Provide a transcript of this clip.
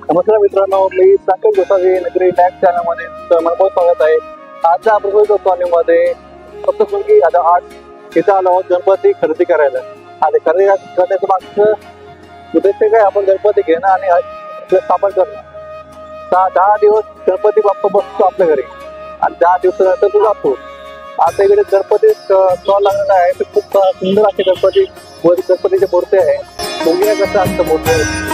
नमस्कार मित्रांनो, मी संकेत गोसावी नगरी लॅब चॅनलमध्ये मनपूर्वक स्वागत आहे. आजच्या आपण मध्ये सप्तशृंगी आता आज इथं आलो आहोत गणपती खरेदी करायला. आणि खरेदी करण्याचं मागचं उद्देश काय, आपण गणपती घेणं आणि स्थापन करणं. 10 दिवस गणपती बाप्पा बसतो आपल्या घरी आणि 10 दिवसानंतर तो जातो. आता इकडे गणपती स्टॉल लागलेला आहे. खूप सुंदर असे गणपतीचे मूर्ती आहे. बघूया कसं असतं मूर्ती.